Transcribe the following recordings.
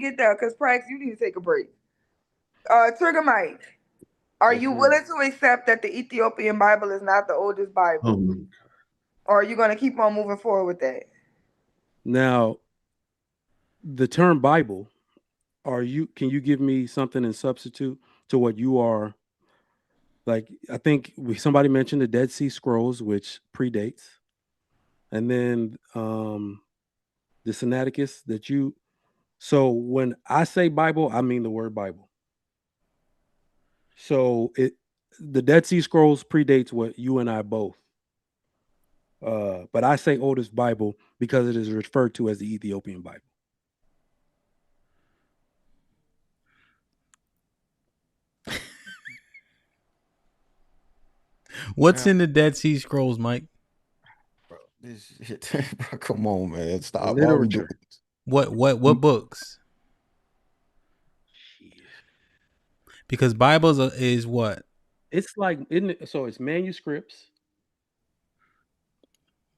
get there, because Prax, you need to take a break. Trigger Mike, are Yes, you ma'am. willing to accept that the Ethiopian Bible is not the oldest Bible? Um, Or are you going to keep on moving forward with that? Now, the term Bible, can you give me something in substitute to what you are like? I think somebody mentioned the Dead Sea Scrolls, which predates, and then the Sinaiticus that you. So when I say Bible, I mean the word Bible. So the Dead Sea Scrolls predates what you and I both. But I say oldest Bible because it is referred to as the Ethiopian Bible. What's in the Dead Sea Scrolls, Mike? bro, this shit, bro, come on, man, stop. Why are we doing Literature. this? What books? Because Bibles is what? It's like, isn't it? So it's manuscripts.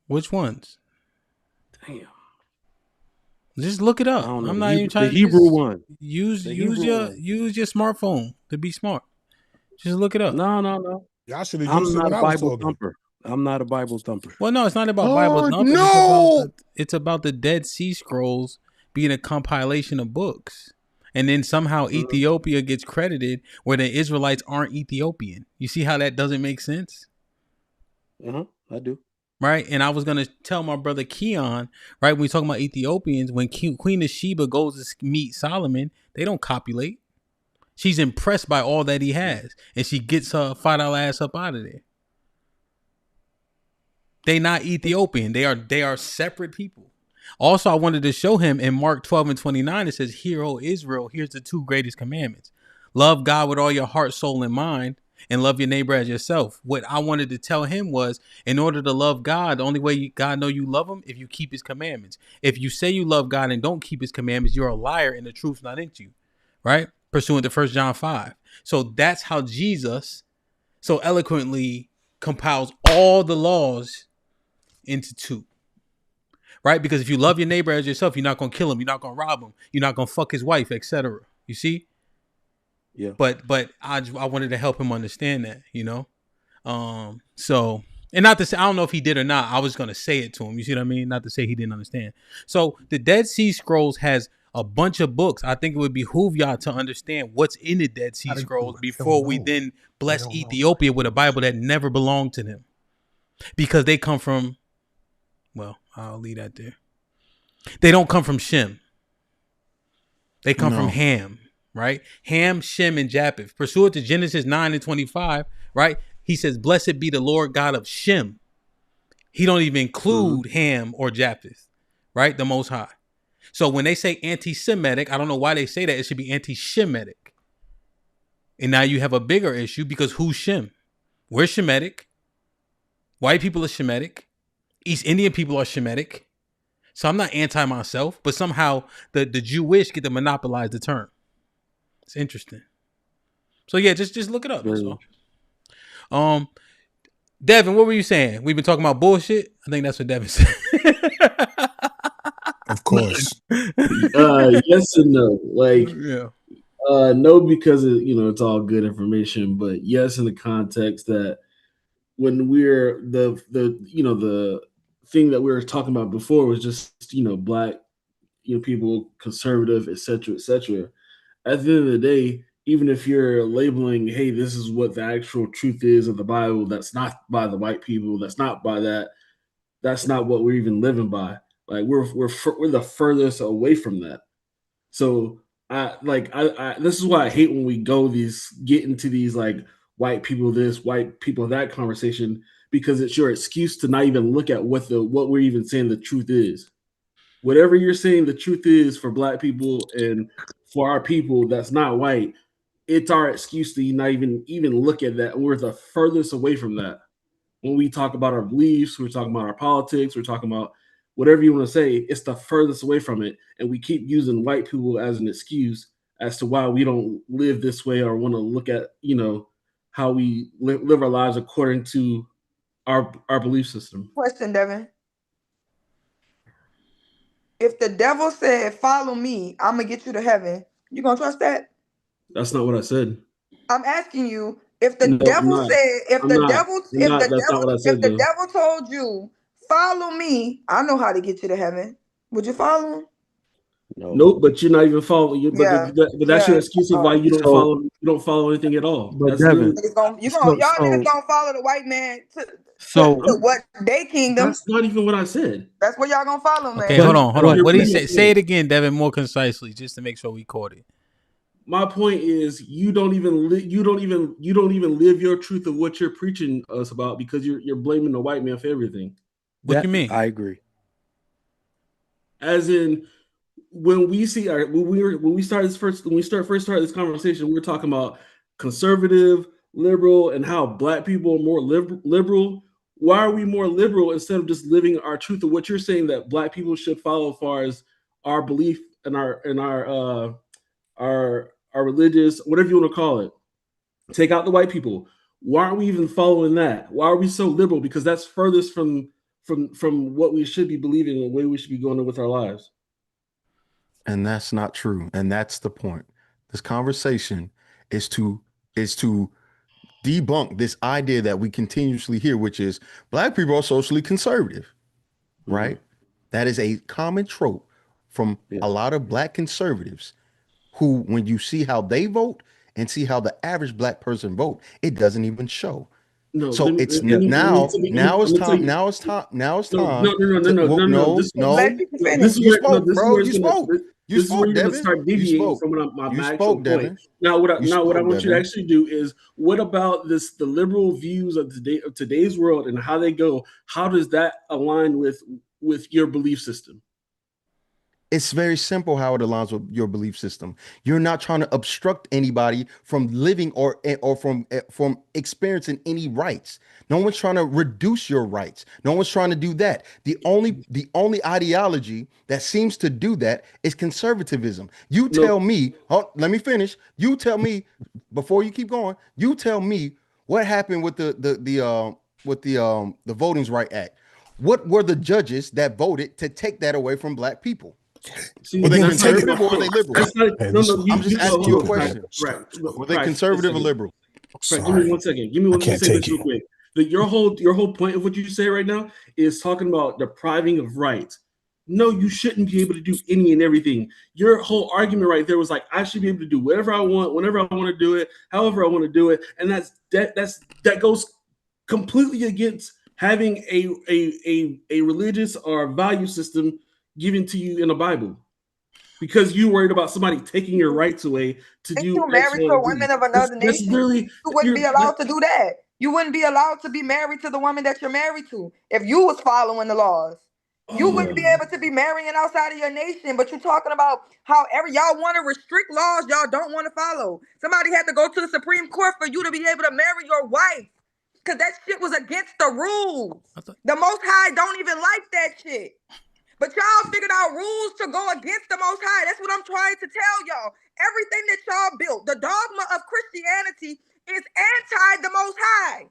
Which ones? Damn. Just look it I up. don't know. I'm not even The trying to Hebrew just one. The Hebrew one. use your smartphone to be smart. Just look it up. No. Y'all should have I'm used it not when a I was Bible talking. thumper. I'm not a Bible thumper. Well, no, it's not about Bible Oh thumping. no! It's about the Dead Sea Scrolls being a compilation of books. And then somehow Ethiopia gets credited where the Israelites aren't Ethiopian. You see how that doesn't make sense? I do. Right? And I was going to tell my brother Keon, right, when we talking about Ethiopians, when Queen of Sheba goes to meet Solomon, they don't copulate. She's impressed by all that he has, and she gets her $5 ass up out of there. They not Ethiopian. They are separate people. Also, I wanted to show him in Mark 12 and 29, it says, "Hear, O Israel, here's the two greatest commandments. Love God with all your heart, soul, and mind, and love your neighbor as yourself." What I wanted to tell him was, in order to love God, the only way God know you love him, if you keep his commandments. If you say you love God and don't keep his commandments, you're a liar and the truth's not in you. Right? Pursuant to 1 John 5. So that's how Jesus so eloquently compiles all the laws into two. Right? Because if you love your neighbor as yourself, you're not gonna kill him, you're not gonna rob him, you're not gonna fuck his wife, etc. You see? Yeah. But I wanted to help him understand that, you know. So, and not to say I don't know if he did or not. I was gonna say it to him. You see what I mean? Not to say he didn't understand. So the Dead Sea Scrolls has a bunch of books. I think it would behoove y'all to understand what's in the Dead Sea Scrolls before we then bless Ethiopia with a Bible that never belonged to them, because they come from. Well, I'll leave that there. They don't come from Shem. They come from Ham, right? Ham, Shem, and Japheth. Pursuant to Genesis 9 and 25, right? He says, "Blessed be the Lord God of Shem." He don't even include Ham or Japheth, right? The Most High. So when they say anti-Semitic, I don't know why they say that. It should be anti-Shemitic. And now you have a bigger issue because who's Shem? We're Shemitic. White people are Shemitic. East Indian people are Shemitic. So I'm not anti myself, but somehow the Jewish get to monopolize the term. It's interesting. So yeah, just look it up. That's all. Devin, what were you saying? We've been talking about bullshit. I think that's what Devin said. Of course. Yes and no. Like, yeah. no, because it's all good information, but yes, in the context that when we're the thing that we were talking about before was just black people, conservative, etc., etc. At the end of the day, even if you're labeling, hey, this is what the actual truth is of the Bible, that's not by the white people, that's not by that, that's not what we're even living by. Like we're the furthest away from that. So I this is why I hate when we get into these like white people this, white people that conversation, because it's your excuse to not even look at what we're even saying the truth is. Whatever you're saying the truth is for black people and for our people that's not white, it's our excuse to not even look at that. We're the furthest away from that. When we talk about our beliefs, we're talking about our politics, we're talking about whatever you want to say, it's the furthest away from it. And we keep using white people as an excuse as to why we don't live this way or want to look at, how we live our lives according to our belief system. Question, Devin. if the devil said, "Follow me, I'm gonna get you to heaven," you gonna trust that? That's not what I said. I'm asking you, if the No, I'm devil not. said, if I'm the not. devil, I'm not. That's not what I if said, the though. devil told you, "Follow me, I know how to get you to heaven," would you follow him? No. Nope, but you're not even following. Yeah. But that's your excuse of why you don't So- follow. You don't follow anything at all. But That's Devin, literally. Y'all niggas gonna follow the white man So to what they kingdom. That's not even what I said. That's what y'all gonna follow, man. Okay, hold on. You're What did he repeating say? Say it. it again, Devin, more concisely, just to make sure we caught it. My point is, you don't even live your truth of what you're preaching us about because you're blaming the white man for everything. What you mean? I agree. As in, when we first started this conversation, we were talking about conservative, liberal, and how black people are more liberal. Why are we more liberal instead of just living our truth of what you're saying that black people should follow as far as our belief and our religious, whatever you want to call it? Take out the white people. Why aren't we even following that? Why are we so liberal? Because that's furthest from what we should be believing and the way we should be going with our lives. And that's not true. And that's the point. This conversation is to debunk this idea that we continuously hear, which is black people are socially conservative, right? That is a common trope from a lot of black conservatives who, when you see how they vote and see how the average black person vote, it doesn't even show. No, So it's time. Now it's time. No. This is where You spoke, you're gonna Devin. start deviating from my actual point. Devin. Now, what I want you to Devin. actually do is, what about the liberal views of today's world and how they go? How does that align with your belief system? It's very simple how it aligns with your belief system. You're not trying to obstruct anybody from living or from experiencing any rights. No one's trying to reduce your rights. No one's trying to do that. The only ideology that seems to do that is conservatism. You tell me, let me finish. You tell me before you keep going. You tell me what happened with the Voting Rights Act. What were the judges that voted to take that away from black people? Were they conservative or were they liberal? I'm just asking you a question. Were they conservative or liberal? Give me 1 second. Give me 1 second real quick. Your whole point of what you say right now is talking about depriving of rights. No, you shouldn't be able to do any and everything. Your whole argument right there was like, I should be able to do whatever I want, whenever I want to do it, however I want to do it, and that goes completely against having a religious or value system given to you in the Bible, because you worried about somebody taking your rights away to do. You married to women of another nation. You wouldn't be allowed to do that. You wouldn't be allowed to be married to the woman that you're married to if you was following the laws. You wouldn't be able to be marrying outside of your nation. But you're talking about however y'all want to restrict laws y'all don't want to follow. Somebody had to go to the Supreme Court for you to be able to marry your wife, because that shit was against the rules. The Most High don't even like that shit. But y'all figured out rules to go against the Most High. That's what I'm trying to tell y'all. Everything that y'all built, the dogma of Christianity, is anti the Most High.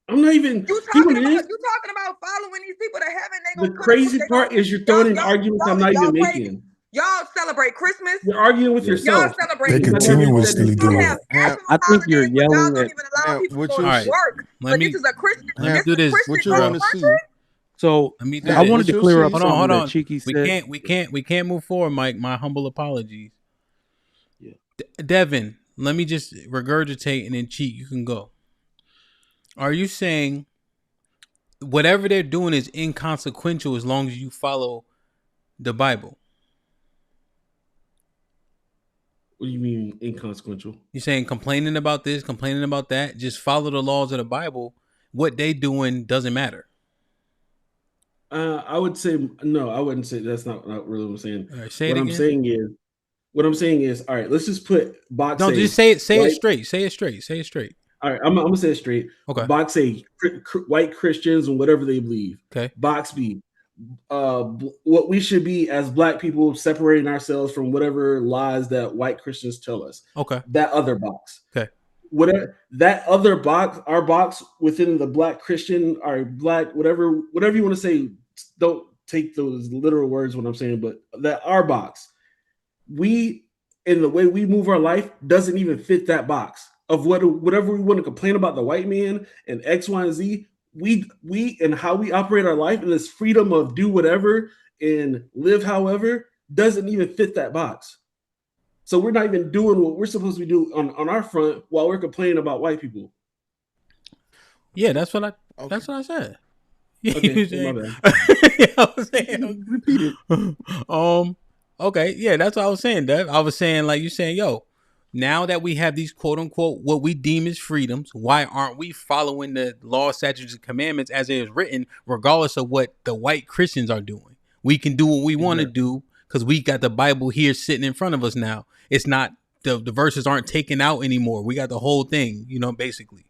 I'm not even. You talking about following these people to heaven? The crazy part is you're throwing in arguments I'm not even making. Y'all celebrate Christmas. You're arguing with yourself. Y'all celebrate. They continuously do it. I think you're yelling don't even allow people to go to work. Let me this is a Christian. let me do this. What you're going to see? So Let me do I this. wanted to clear up Hold something on. that Cheeky said. We can't move forward, Mike. My humble apologies. Yeah. Devin, let me just regurgitate and then Cheek, you can go. Are you saying whatever they're doing is inconsequential as long as you follow the Bible? What do you mean inconsequential? You're saying complaining about this, complaining about that, just follow the laws of the Bible. What they doing doesn't matter. I would say no. I wouldn't say that's not really what I'm saying. All right, say what it I'm again. saying is, all right. Let's just put box. No, just say it. Say it straight. Say it straight. All right, I'm gonna say it straight. Okay. Box A, white Christians and whatever they believe. Okay. Box B, what we should be as black people, separating ourselves from whatever lies that white Christians tell us. Okay. That other box. Okay. Whatever that other box, our box within the black Christian, our black whatever you want to say. Don't take those literal words what I'm saying, but that our box, we and the way we move our life doesn't even fit that box of whatever we want to complain about the white man and X, Y, and Z. We and how we operate our life and this freedom of do whatever and live however doesn't even fit that box. So we're not even doing what we're supposed to be doing on our front while we're complaining about white people. Yeah, that's what I said. Okay, my bad. I was saying, repeat it. Okay, yeah, that's what I was saying, Dev. I was saying, like you saying, yo, now that we have these quote unquote what we deem as freedoms, why aren't we following the law, statutes, and commandments as it is written, regardless of what the white Christians are doing? We can do what we want to do because we got the Bible here sitting in front of us now. It's not the verses aren't taken out anymore. We got the whole thing, basically.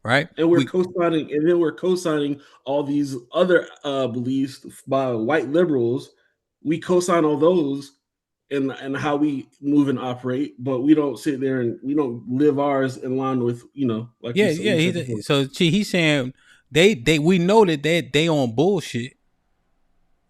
Right, and we're co-signing all these other beliefs by white liberals. We co-sign all those and how we move and operate, but we don't sit there and we don't live ours in line with like he's saying we know that they on bullshit.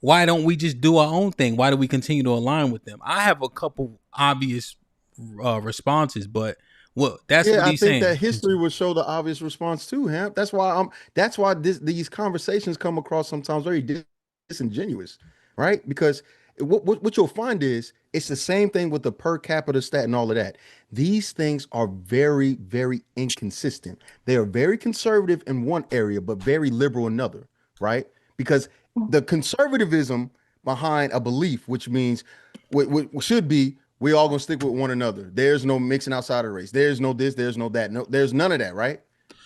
Why don't we just do our own thing? Why do we continue to align with them? I have a couple obvious responses, but. Well, that's what he's saying. I think that history would show the obvious response too, Hamp. That's why these conversations come across sometimes very disingenuous, right? Because what you'll find is it's the same thing with the per capita stat and all of that. These things are very, very inconsistent. They are very conservative in one area, but very liberal in another, right? Because the conservatism behind a belief, which means what should be, we all gonna stick with one another. There's no mixing outside of race. There's no this, there's no that. No, there's none of that, right?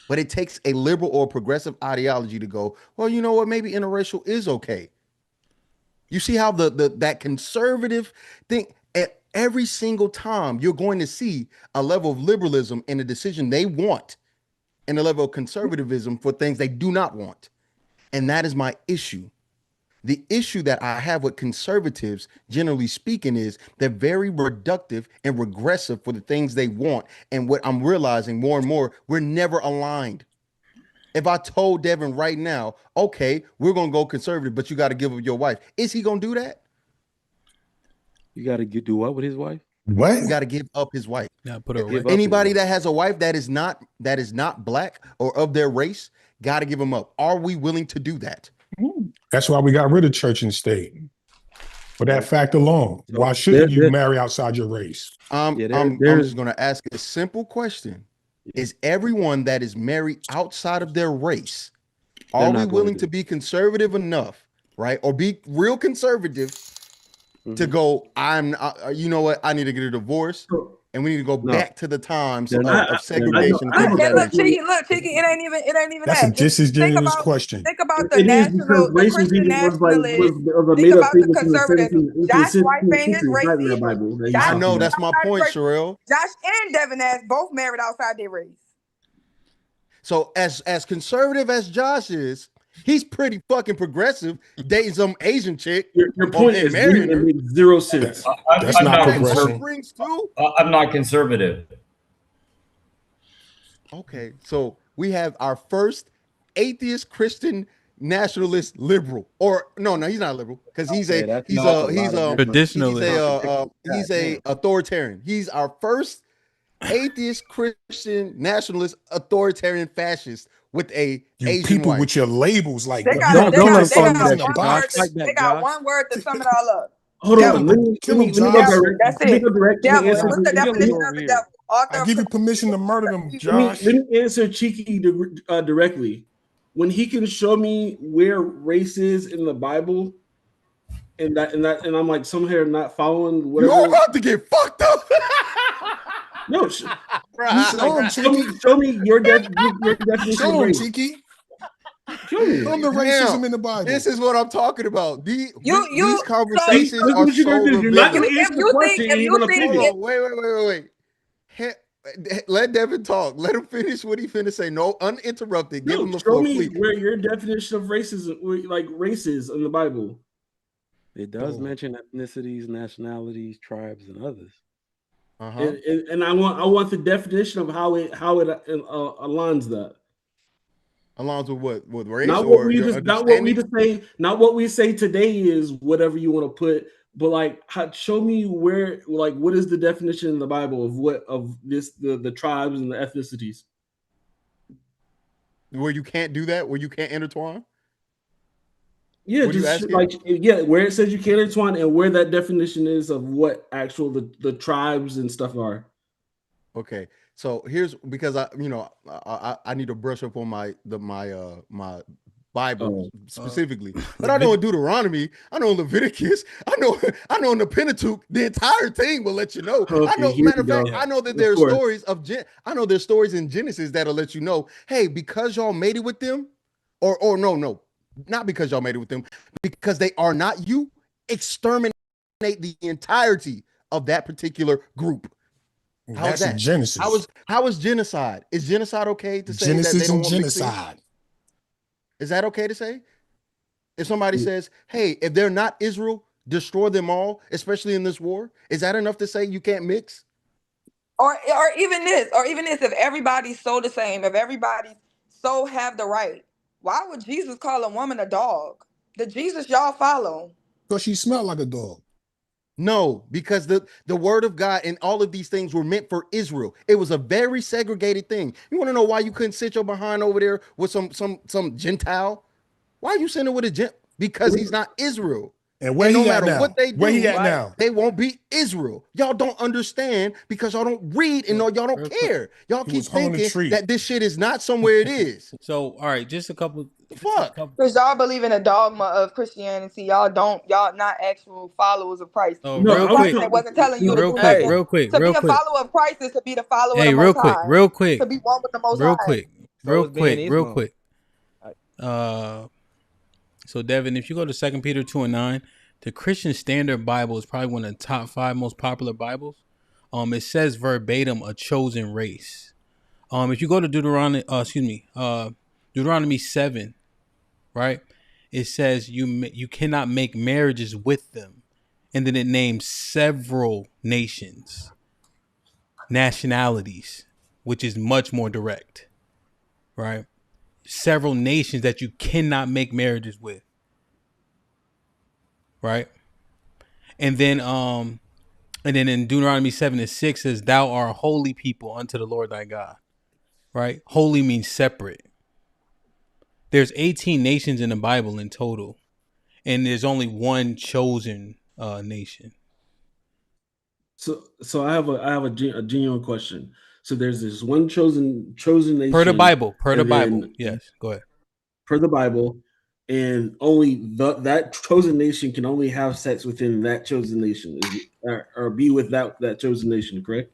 But it takes a liberal or progressive ideology to go, well, you know what? Maybe interracial is okay. You see how that conservative thing, at every single time you're going to see a level of liberalism in a decision they want and a level of conservatism for things they do not want. And that is my issue. The issue that I have with conservatives, generally speaking, is they're very reductive and regressive for the things they want. And what I'm realizing more and more, we're never aligned. If I told Devin right now, okay, we're going to go conservative, but you got to give up your wife, is he going to do that? You got to do what with his wife? What? You got to give up his wife. Now put her away. Anybody that has a wife that is not black or of their race, got to give them up. Are we willing to do that? That's why we got rid of church and state. For that fact alone, why shouldn't you marry outside your race? I'm just going to ask a simple question. Is everyone that is married outside of their race, are we willing to be conservative enough, right? Or be real conservative to go, you know what? I need to get a divorce. And we need to go back to the times of segregation. Look, Cheeky, it ain't even That's that. a disingenuous question. Think about the Christian nationalists. Think about the conservatives. Josh White ain't his race. I know, that's my point, Cherrell. Josh and Devin Ash both married outside their race. So as conservative as Josh is, he's pretty fucking progressive, dating some Asian chick. Your point is marrying her. Makes zero sense. That's not progressive. I'm not conservative. Okay, so we have our first atheist Christian nationalist liberal, or no, he's not liberal because he's a traditionalist. He's a authoritarian. He's our first atheist Christian nationalist authoritarian fascist with a Asian people wife. with your labels like they got one word to sum it all up. Hold on, let me go direct. That's it. Devil. What's the definition of the devil? I give you permission to murder them, Josh. Let me answer Cheeky directly. When he can show me where race is in the Bible, and I'm like somehow not following whatever. You're about to get fucked up. No, show me your definition. Show him, Cheeky. Show him the racism in the Bible. This is what I'm talking about. These conversations are so Wait. Let Devin talk. Let him finish what he finna say. No, uninterrupted. Give him the floor. Show me where your definition of racism, like races in the Bible. It does mention ethnicities, nationalities, tribes, and others. And I want the definition of how it aligns that. Aligns with what? With race Not what or we your just, not what we understanding? just say, not what we say today is whatever you want to put, but like, show me where, like, what is the definition in the Bible of what of this the tribes and the ethnicities? Where you can't do that? Where you can't intertwine? Yeah, What are you just asking? like where it says you can't intertwine and where that definition is of what actual the tribes and stuff are. Okay, so here's because I need to brush up on my Bible specifically, but I know in Deuteronomy, I know in Leviticus, I know in the Pentateuch, the entire thing will let you know. Okay, I know, here matter we of go. fact, I know that Of there are course. stories I know there's stories in Genesis that'll let you know, hey, because y'all made it with them, or no, not because y'all made it with them, because they are not you, exterminate the entirety of that particular group. How's That's in that? Genesis. How is genocide? Is genocide okay to say that they Genesis don't and want mixing? genocide. Is that okay to say? If somebody says, hey, if they're not Israel, destroy them all, especially in this war, is that enough to say you can't mix? Or even this, if everybody's so the same, if everybody so have the right, why would Jesus call a woman a dog? The Jesus y'all follow. Because she smelled like a dog. No, because the word of God and all of these things were meant for Israel. It was a very segregated thing. You want to know why you couldn't sit your behind over there with some Gentile? Why are you sitting with a gent? Because he's not Israel. And where no he at matter now? what they Where he do, at now? they won't be Israel. Y'all don't understand because y'all don't read and y'all don't care. Y'all He keep was hung on a thinking tree. that this shit is not somewhere it is. So, all right, just a couple. Fuck. Because y'all believe in a dogma of Christianity. Y'all not actual followers of Christ. Oh, No, real I was quick, That wasn't telling you to real do quick, nothing. real quick, To be real a quick. follower of Christ is to be the follower Hey, of the real Most quick, High. real quick, To be one with the Most real High. quick, So real it's being quick, real Islam. quick. So Devin, if you go to 2 Peter 2:9, the Christian Standard Bible is probably one of the top 5 most popular Bibles. It says verbatim a chosen race. If you go to Deuteronomy 7, right? It says you cannot make marriages with them, and then it names several nations, nationalities, which is much more direct, right? Several nations that you cannot make marriages with, right? And then in Deuteronomy 7:6 says, "Thou art a holy people unto the Lord thy God." Right? Holy means separate. There's 18 nations in the Bible in total, and there's only one chosen nation. So I have a genuine question. So there's this one chosen nation Per the Bible, yes. Go ahead. Per the Bible, and only that chosen nation can only have sex within that chosen nation, or be with that chosen nation, correct?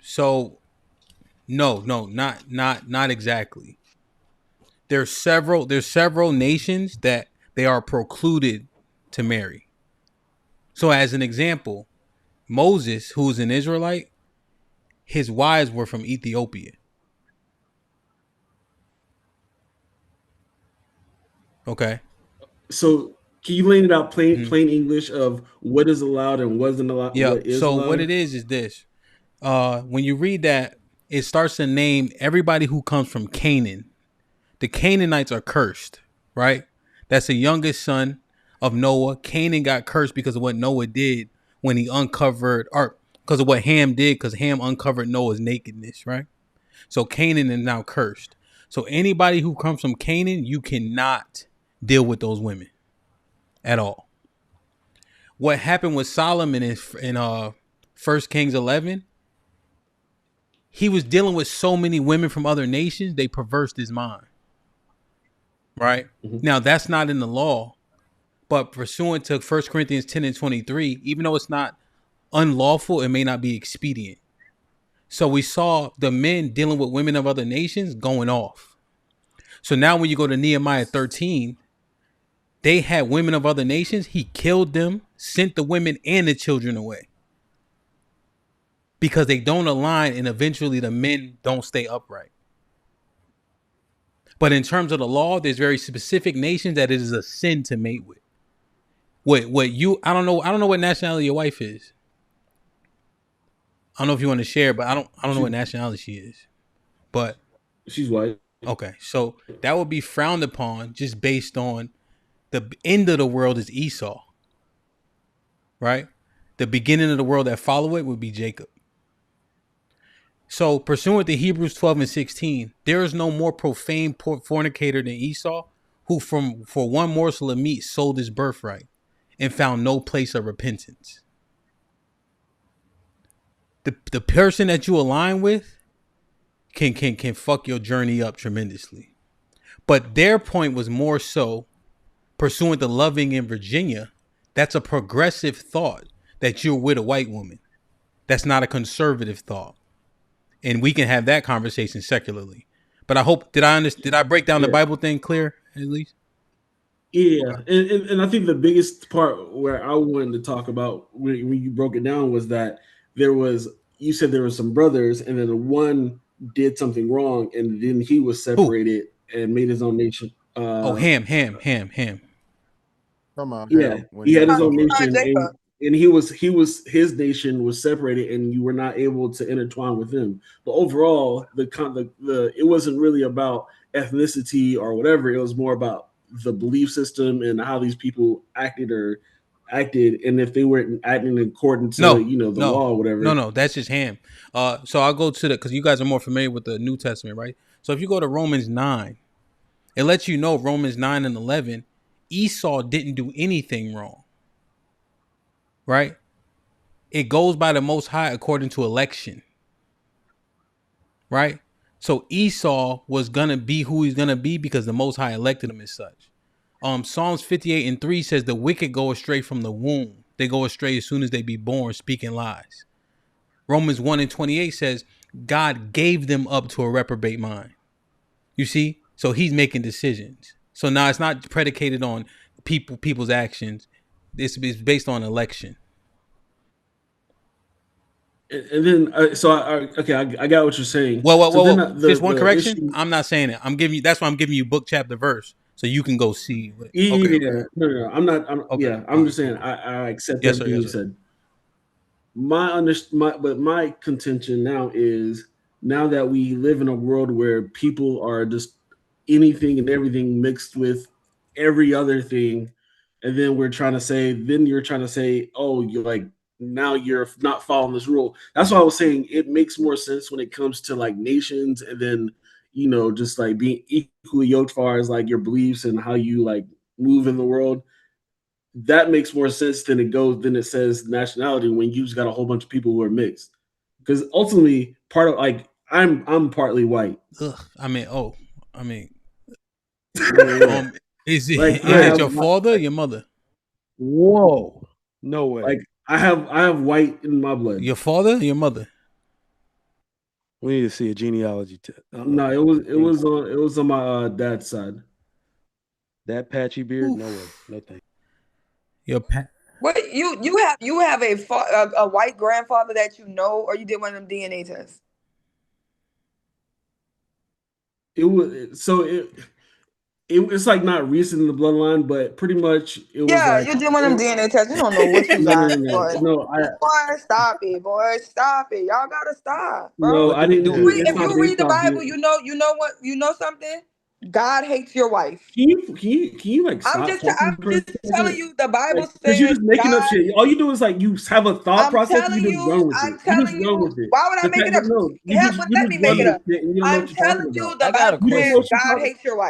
So no, not exactly. There's several nations that they are precluded to marry. So as an example, Moses, who's an Israelite, his wives were from Ethiopia. Okay. So can you lay it out plain English of what is allowed and wasn't allowed? Yeah. What is So allowed? what it is this. When you read that, it starts to name everybody who comes from Canaan. The Canaanites are cursed, right? That's the youngest son of Noah. Canaan got cursed because of what Noah did when he uncovered, or because of what Ham did, because Ham uncovered Noah's nakedness, right? So Canaan is now cursed. So anybody who comes from Canaan, you cannot deal with those women at all. What happened with Solomon in 1 Kings 11, he was dealing with so many women from other nations, they perversed his mind. Right? Mm-hmm. Now, that's not in the law, but pursuant to 1 Corinthians 10 and 23, even though it's not unlawful, it may not be expedient. So we saw the men dealing with women of other nations going off. So now when you go to Nehemiah 13, they had women of other nations. He killed them, sent the women and the children away because they don't align, and eventually the men don't stay upright. But in terms of the law, there's very specific nations that it is a sin to mate with. I don't know what nationality your wife is. I don't know if you want to share, but I don't know what nationality she is. But She's white. Okay, so that would be frowned upon just based on the end of the world is Esau, right? The beginning of the world that follow it would be Jacob. So pursuant to Hebrews 12 and 16, there is no more profane fornicator than Esau, who for one morsel of meat sold his birthright and found no place of repentance. The person that you align with can fuck your journey up tremendously. But their point was more so pursuant to Loving in Virginia. That's a progressive thought that you're with a white woman. That's not a conservative thought. And we can have that conversation secularly. But I hope, did I break down the Bible thing clear at least? Yeah, and I think the biggest part where I wanted to talk about when you broke it down was that you said there were some brothers, and then one did something wrong, and then he was separated and made his own nation. Ham. Come on, Yeah, he had his own nation, and his nation was separated, and you were not able to intertwine with him. But overall, it wasn't really about ethnicity or whatever. It was more about the belief system and how these people acted, and if they weren't acting according to the law or whatever. No, that's just Ham. So I'll go to because you guys are more familiar with the New Testament, right? So if you go to Romans 9, it lets you know Romans 9 and 11, Esau didn't do anything wrong, right? It goes by the Most High according to election, right? So Esau was gonna be who he's gonna be because the Most High elected him as such. Psalms 58 and 3 says the wicked go astray from the womb. They go astray as soon as they be born, speaking lies. Romans 1 and 28 says God gave them up to a reprobate mind. You see? So he's making decisions. So now it's not predicated on people's actions. It's based on election. And then, I got what you're saying. Well. Just one correction. Issue... I'm not saying it. That's why I'm giving you book, chapter, verse, so you can go see. No. I'm not. I'm just saying. I accept everything you said. But my contention now is now that we live in a world where people are just anything and everything mixed with every other thing, and then you're trying to say, oh, you're like. Now you're not following this rule. That's why I was saying it makes more sense when it comes to like nations, and then just like being equally yoked as far as like your beliefs and how you like move in the world. That makes more sense than it says nationality when you just got a whole bunch of people who are mixed. Because ultimately, part of like I'm partly white. Is it your father or your mother? Whoa, no way. Like I have white in my blood. Your father or your mother? We need to see a genealogy test. No, it was on my dad's side. That patchy beard? Oof. No way. No thank you. What you have a white grandfather that you know, or you did one of them DNA tests? It's like not recent in the bloodline, but pretty much it was. Yeah, you did one of them DNA tests. You don't know what you got. Boy, stop it, boy, stop it. Y'all gotta stop, bro. No, I didn't do it. If you read the Bible, you know what? You know something? God hates your wife. Can you like? I'm just telling you. The Bible says because you're just making up shit. All you do is like you have a thought process. And you just run with it. I'm telling you. Why would I make it up? Let me make it up. I'm telling you. The Bible says God hates your wife.